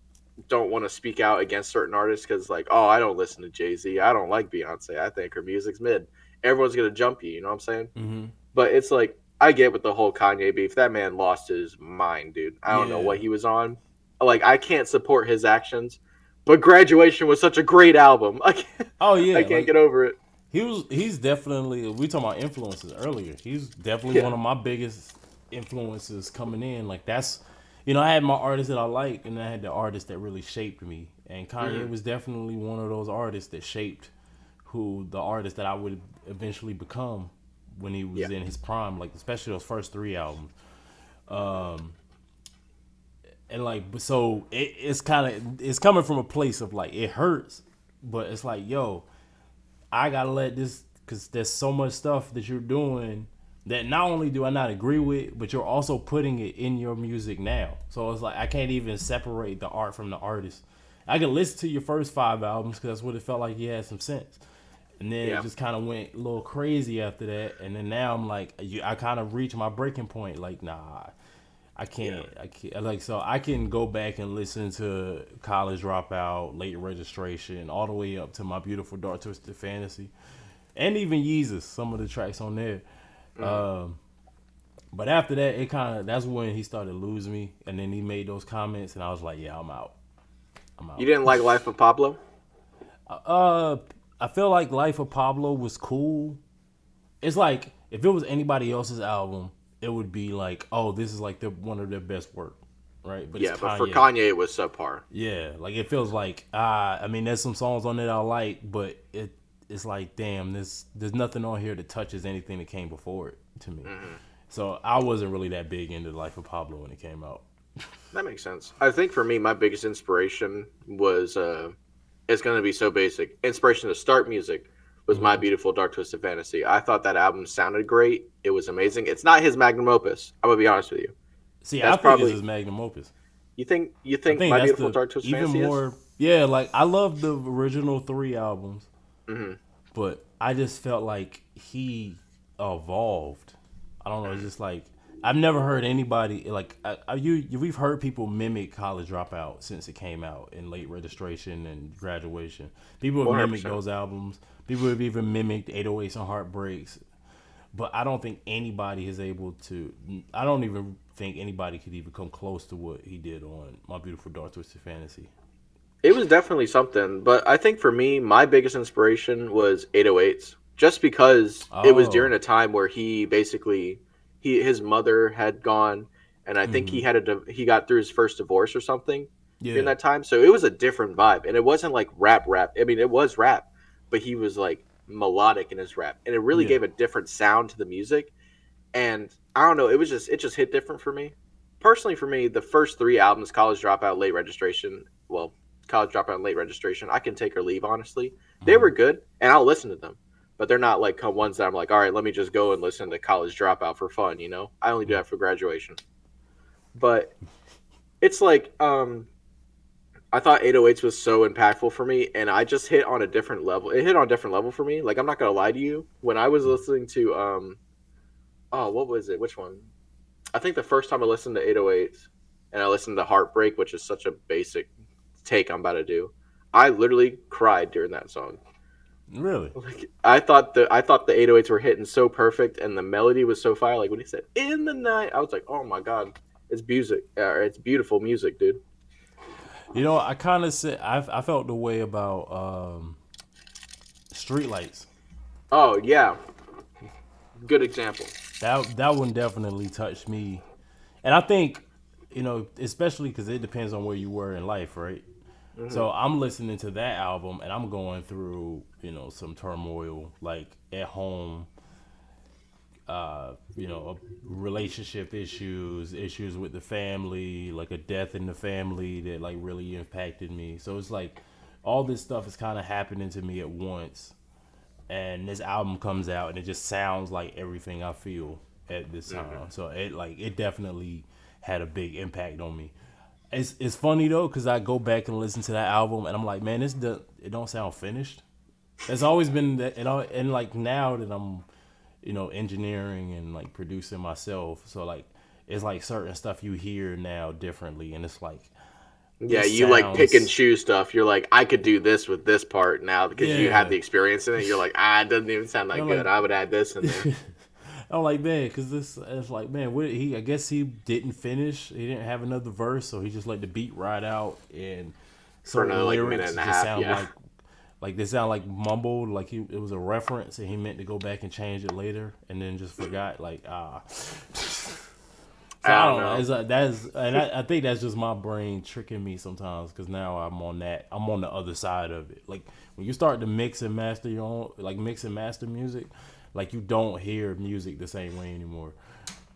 don't want to speak out against certain artists because like, oh, I don't listen to Jay-Z. I don't like Beyonce. I think her music's mid. Everyone's gonna jump you. You know what I'm saying? hmm But it's like I get with the whole Kanye beef. That man lost his mind, dude. I don't know what Yeah. he was on. Like I can't support his actions. But Graduation was such a great album. Oh I yeah. can't get Like over it. He's definitely, we talking about influences earlier. He's definitely Yeah. one of my biggest influences coming in. Like that's, I had my artists that I like, and I had the artists that really shaped me. And Kanye Hmm. was definitely one of those artists that shaped who the artist that I would eventually become when he Yeah. was in his prime. Like especially those first three albums. And like, so it's kind of, it's coming from a place of like it hurts, but it's like, yo, I gotta let this, because there's so much stuff that you're doing that not only do I not agree with, but you're also putting it in your music now. So it's like I can't even separate the art from the artist. I can listen to your first five albums because that's what it felt like. You had some sense, and then it Yeah. just kind of went a little crazy after that. And then now I'm like, I kind of reached my breaking point. Like, nah, I Yeah. can't. I can't. Like, so I can go back and listen to College Dropout, Late Registration, all the way up to My Beautiful Dark Twisted Fantasy, and even Yeezus. Some of the tracks on there. Hmm. But after that, it kind of, that's when he started losing me, and then he made those comments, and I was like, yeah, I'm out. I'm You out. didn't like Life of Pablo? Uh, I feel like Life of Pablo was cool. It's like if it was anybody else's album, it would be like, oh, this is like one of their best work, right? But it's Yeah, but for Kanye. Kanye, it was subpar. Yeah, like it feels like I mean, there's some songs on it I like, but it's like, damn, there's nothing on here that touches anything that came before it to me. Hmm. So I wasn't really that big into the Life of Pablo when it came out. That makes sense. I think for me, my biggest inspiration was it's going to be so basic. Inspiration to start music was My Hmm. Beautiful Dark Twisted Fantasy. I thought that album sounded great. It was amazing. It's not his magnum opus. I'm gonna be honest with you. See, I That's think it's probably his magnum opus. you I think think My that's Beautiful the Dark Twisted even Fantasy is. more. Yeah, like I love the original three albums, Hmm. but I just felt like he evolved. I don't know. It's just like I've never heard anybody like we've heard people mimic College Dropout since it came out in Late Registration and Graduation. People have One hundred mimicked percent. those albums. People have even mimicked 808s and Heartbreaks. But I don't think anybody is able to. I don't even think anybody could even come close to what he did on My Beautiful Dark Twisted Fantasy. It was definitely something, but I think for me, my biggest inspiration was 808s, just because it was during Oh, a time where he basically his mother had gone, and I think mm-hmm. he got through his first divorce or something during Yeah, that time. So it was a different vibe, and it wasn't like rap. I mean, it was rap, but he was like melodic in his rap, and it really yeah. gave a different sound to the music. And I don't know, it just hit different for me. Personally, for me, the first three albums, College Dropout, Late Registration, well, College Dropout and Late Registration, I can take or leave. Honestly, they Mm-hmm. were good, and I'll listen to them. But they're not like ones that I'm like, all right, let me just go and listen to College Dropout for fun. I only do that for graduation. But it's like, I thought 808s was so impactful for me, and I just hit on a different level. It hit on a different level for me. Like I'm not gonna lie to you, when I was listening to oh, what was it? Which one? I think the first time I listened to 808s and I listened to Heartbreak, which is such a basic take I'm about to do, I literally cried during that song. Really? Like I thought the 808s were hitting so perfect and the melody was so fire. Like when he said "in the night," I was like, "Oh my god, it's music! It's beautiful music, dude." I kind of said I felt the way about Streetlights. Oh yeah, good example. That one definitely touched me, and I think especially because it depends on where you were in life, right? Hmm. So I'm listening to that album and I'm going through, some turmoil like at home, relationship issues, issues with the family, like a death in the family that like really impacted me. So it's like all this stuff is kind of happening to me at once. And this album comes out and it just sounds like everything I feel at this Hmm. time. So it definitely had a big impact on me. It's funny though because I go back and listen to that album and I'm like, man, it don't sound finished. It's always been that, and like now that I'm, engineering and like producing myself, so like it's like certain stuff you hear now differently, and it's like Yeah, this you like pick and sounds, choose stuff. You're like, I could do this with this part now because you have yeah, the experience in it. You're like, it doesn't even sound and that I'm good. like, I would add this in there. I'm like, man, because this it's like, man, I guess he didn't finish, he didn't have another verse, so he just let the beat ride out, and For certain another like minute lyrics and a just half. sound Yeah. like Like they sound like mumbled, like it was a reference and he meant to go back and change it later, and then just forgot. Like so I I don't don't know. know. I think that's just my brain tricking me sometimes because now I'm on the other side of it. Like when you start to mix and master your own, like mix and master music, like you don't hear music the same way anymore,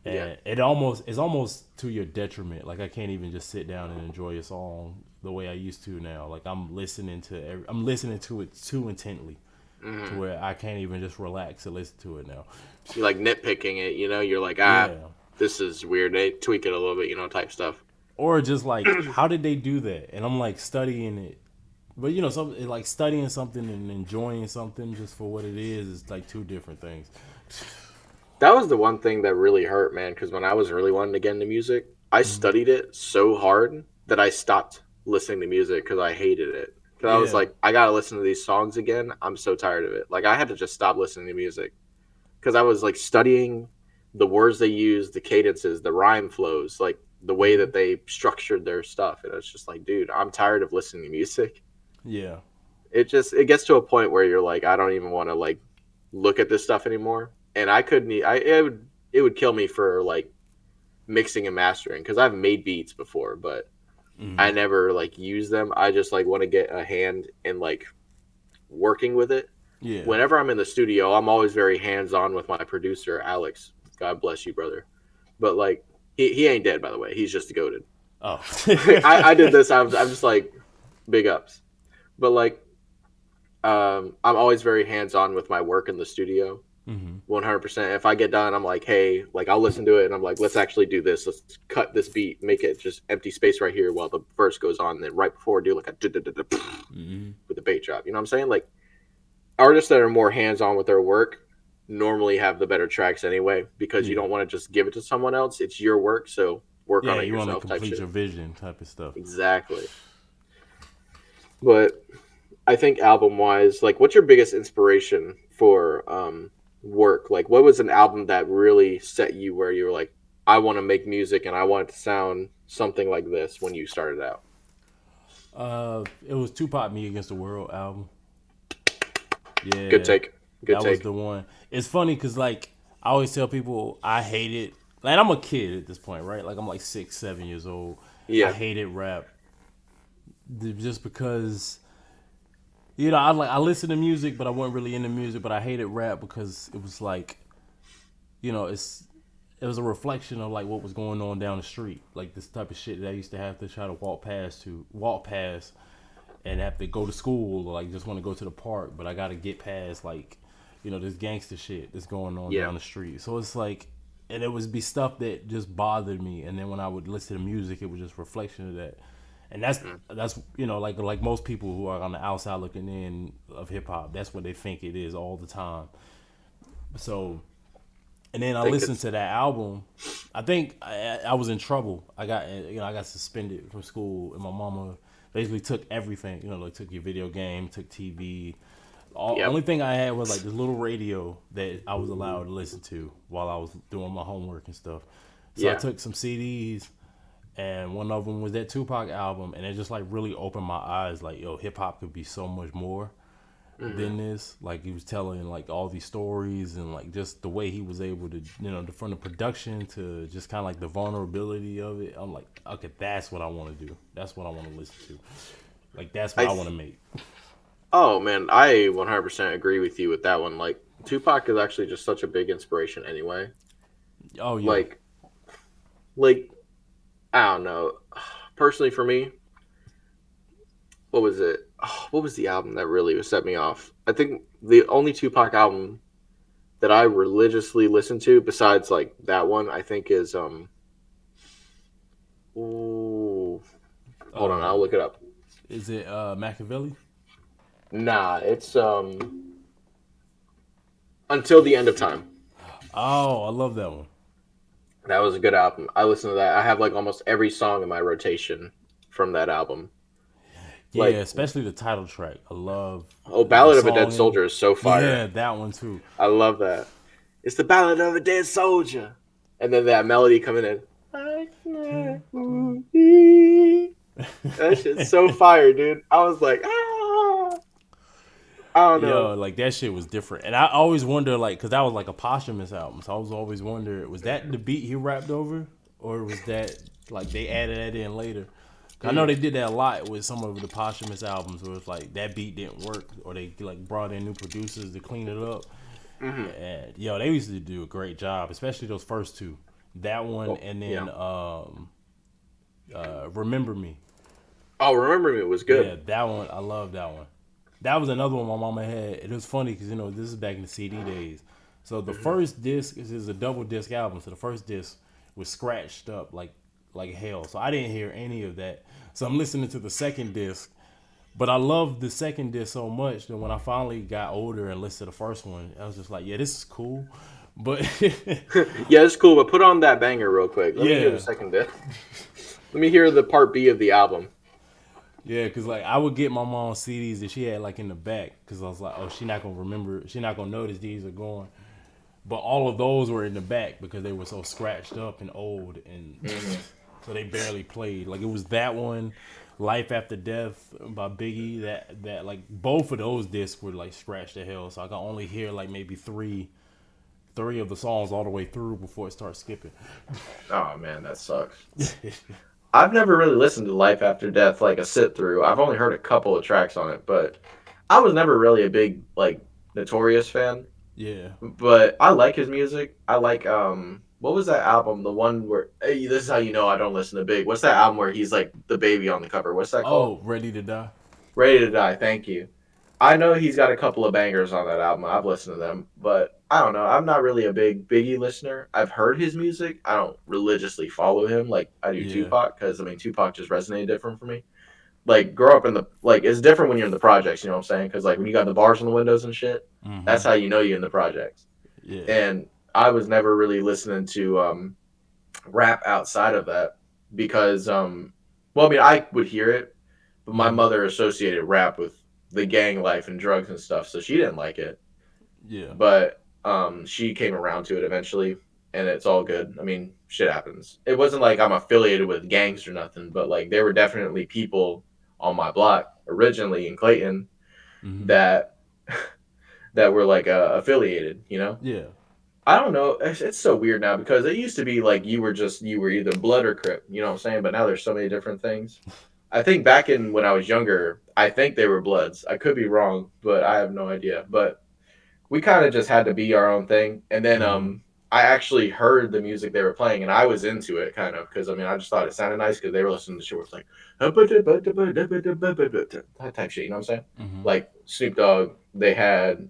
Yeah. and it's almost to your detriment. Like I can't even just sit down and enjoy a song the way I used to now. Like I'm listening to it too intently to Hmm. where I can't even just relax and listen to it now. You like nitpicking it, you know? You're like, Yeah. this is weird. They tweak it a little bit, type stuff. Or just like, how did they do that? And I'm like studying it, but something like studying something and enjoying something just for what it is like two different things. That was the one thing that really hurt, man, because when I was really wanting to get into music, I Hmm. studied it so hard that I stopped listening to music because I hated it. Because I was Yeah. like, I gotta listen to these songs again. I'm so tired of it. Like I had to just stop listening to music because I was like studying the words they use, the cadences, the rhyme flows, like the way Hmm. that they structured their stuff, and it's just like, dude, I'm tired of listening to music. Yeah. It gets to a point where you're like, I don't even want to like look at this stuff anymore, and I couldn't. It would kill me for like mixing and mastering because I've made beats before, but I Hmm. never like use them. I just like want to get a hand in like working with it. Yeah. Whenever I'm in the studio, I'm always very hands on with my producer, Alex. God bless you, brother. But like, he ain't dead, by the way. He's just goaded. Oh. I did this. I'm just like big ups. But like, I'm always very hands on with my work in the studio. Hmm. 100%. If I get done, I'm like, hey, like I'll listen to it and I'm like, let's actually do this. Let's cut this beat, make it just empty space right here while the verse goes on. And then right before, do like a Hmm. with the bass drop. You know what I'm saying? Like artists that are more hands on with their work normally have the better tracks anyway because you Yeah. don't want to just give it to someone else. It's your work, so work on Yeah. it You want to yourself type complete shit. your vision type of stuff. Exactly. But I think album wise, like what's your biggest inspiration for work? Like what was an album that really set you where you were like, I want to make music and I want it to sound something like this when you started out? It was Tupac Me Against the World album. Good Yeah, take. Good that was take. the one. It's funny because like I always tell people I hate it. Like I'm a kid at this point, right? Like I'm like 6, 7 years old. I Yeah. hated rap just because I listen to music, but I wasn't really into music. But I hated rap because it was like it's it was a reflection of like what was going on down the street, like this type of shit that I used to have to try to walk past, and have to go to school or like just want to go to the park, but I got to get past like this gangster shit that's going on Yeah. down the street. So it's like, and it would be stuff that just bothered me, and then when I would listen to music, it was just reflection of that. And Mm. that's like most people who are on the outside looking in of hip hop, that's what they think it is all the time. So and then I Think listened it's to that album. I think I was in trouble. I got suspended from school, and my mama basically took everything. Like took your video game, took TV. yep. Only thing I had was like this little radio that I was allowed to listen to while I was doing my homework and stuff. So I Yeah. took some CDs, and one of them was that Tupac album, and it just like really opened my eyes. Like, yo, hip hop could be so much more Hmm. than this. Like he was telling like all these stories and like just the way he was able to, from the production to just kind of like the vulnerability of it. I'm like, okay, that's what I want to do. That's what I want to listen to. Like that's what I I want th- to make. Oh man, I 100% agree with you with that one. Like Tupac is actually just such a big inspiration anyway. Oh yeah. Like like I don't know. Personally for me, what was it? Oh, what was the album that really set me off? I think the only Tupac album that I religiously listened to besides like that one, I think is ooh, hold on, Uh, I'll look it up. is it Machiavelli? Nah, it's Until the End of Time. Oh, I love that one. That was a good album. I listened to that. I have like almost every song in my rotation from that album. Yeah, Like, especially the title track. I love oh, the Ballad of a Dead song in. Soldier is so fire. Yeah, that one too. I love that. It's the Ballad of a Dead Soldier. And then that melody coming in. That shit's so fire, dude. I was like, ah. I don't know. Yo, like that shit was different, and I always wonder, like, cause that was like a posthumous album, so I was always wonder, was that the beat he rapped over, or was that like they added that in later? 'Cause I know Mm, they did that a lot with some of the posthumous albums, where it's like that beat didn't work, or they like brought in new producers to clean it up. hmm. And yo, they used to do a great job, especially those first two, that one, Oh, and yeah. then Remember Me. Oh, remember me it was Yeah, good. that one. I love that one. That was another one my mama had. It was funny because this is back in the CD days. So the Hmm. first disc is a double disc album. So the first disc was scratched up like hell. So I didn't hear any of that. So I'm listening to the second disc, but I loved the second disc so much that when I finally got older and listened to the first one, I was just like, yeah, this is cool. But Yeah, it's cool, but put on that banger real quick. Let me hear the yeah, second bit. Let me hear the part B of the album. yeah, cause like I would get my mom CDs that she had like in the back, cause I was like, oh, she not gonna notice these are gone. But all of those were in the back because they were so scratched up and old, and Hmm. so they barely played. Like it was that one, "Life After Death" by Biggie. That like both of those discs were like scratched to hell, so I could only hear like maybe three of the songs all the way through before it starts skipping. Oh man, that sucks. I've never really listened to Life After Death like a sit through. I've only heard a couple of tracks on it, but I was never really a big like Notorious fan. Yeah. But I like his music. I like what was that album? The one where hey, this is how you know I don't listen to Big. What's that album where he's like the baby on the cover? What's that called? Oh, Ready to Die. Ready to Die. Thank you. I know he's got a couple of bangers on that album. I've listened to them, but I don't know. I'm not really a big Biggie listener. I've heard his music. I don't religiously follow him like I do Yeah. Tupac because I mean Tupac just resonated different for me. Like grow up in the like it's different when you're in the projects. You know what I'm saying? Because like when you got the bars on the windows and shit, Mm-hmm. that's how you know you're in the projects. Yeah. And I was never really listening to rap outside of that because well I mean I would hear it, but my Mm-hmm. mother associated rap with the gang life and drugs and stuff, so she didn't like it. Yeah. But she came around to it eventually, and it's all good. I mean, shit happens. It wasn't like I'm affiliated with gangs or nothing, but like there were definitely people on my block originally in Clayton Mm-hmm. that that were like affiliated. You know, Yeah. I don't know. It's so weird now because it used to be like you were either blood or crip. You know what I'm saying? But now there's so many different things. I think back in when I was younger, I think they were bloods. I could be wrong, but I have no idea. But we kind of just had to be our own thing. And then Mm-hmm. I actually heard the music they were playing, and I was into it kind of because I mean I just thought it sounded nice because they were listening to shit where it's like that type shit. You know what I'm saying? Mm-hmm. Like Snoop Dogg, they had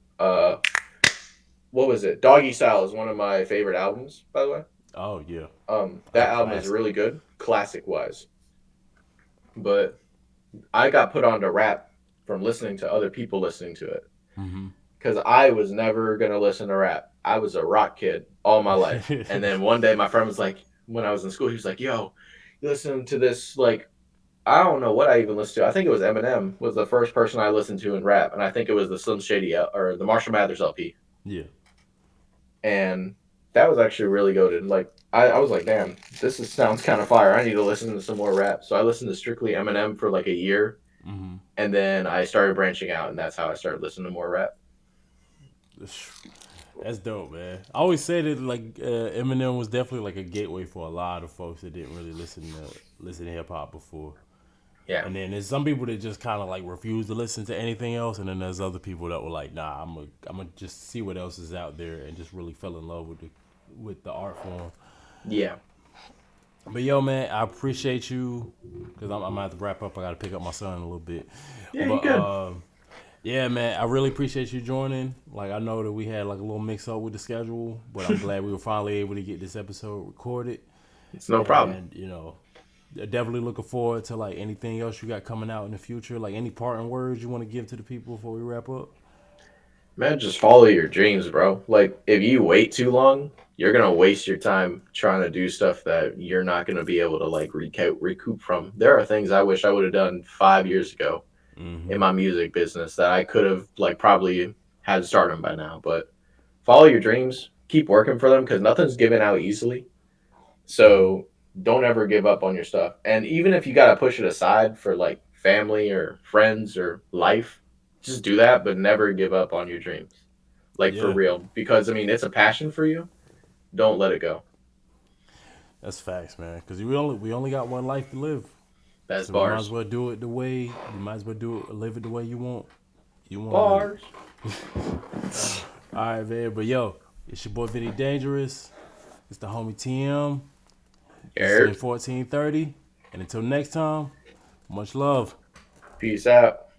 what was it? Doggy Style is one of my favorite albums, by the way. Oh yeah. That's a That album is classic. really good, classic wise. But I got put onto rap from listening to other people listening to it Mm-hmm. because I was never gonna listen to rap. I was a rock kid all my life, and then one day my friend was like, when I was in school, he was like, "Yo, you listen to this like." I don't know what I even listened to. I think it was Eminem was the first person I listened to in rap, and I think it was the Slim Shady or the Marshall Mathers LP. Yeah. And that was actually really goaded. Like I was like, damn, sounds kind of fire. I need to listen to some more rap. So I listened to strictly Eminem for like a year, Mm-hmm. and then I started branching out, and that's how I started listening to more rap. That's dope, man. I always say that like Eminem was definitely like a gateway for a lot of folks that didn't really listen to hip hop before. Yeah, And then there's some people that just kind of like refuse to listen to anything else, and then there's other people that were like, nah, I'm gonna just see what else is out there, and just really fell in love with the art form. yeah, But yo, man, I appreciate you because I'm gonna have to wrap up. I gotta pick up my son in a little bit, yeah. but You good? yeah, man, I really appreciate you joining. Like I know that we had like a little mix up with the schedule, but I'm glad we were finally able to get this episode recorded. It's no problem, And definitely looking forward to like anything else you got coming out in the future. Like any parting words you want to give to the people before we wrap up. man. Just follow your dreams, bro. Like if you wait too long, you're gonna waste your time trying to do stuff that you're not gonna be able to like recoup from. There are things I wish I would have done 5 years ago in Mm-hmm. my music business that I could have like probably had started by now. But follow your dreams, keep working for them because nothing's given out easily. Mm-hmm. So don't ever give up on your stuff. And even if you gotta push it aside for like family or friends or life, just do that, but never give up on your dreams. Like for Yeah, real. Because I mean it's a passion for you. Don't let it go. that's facts, man. Because we only got one life to live, That's so we might as bars. well do it the way you might as well do it, live it the way you want. You want to live it. Bars. All right, man. But yo, it's your boy Vinny Dangerous. It's the homie TeeEm. This has been Eric. 1430, and until next time, much love. Peace out.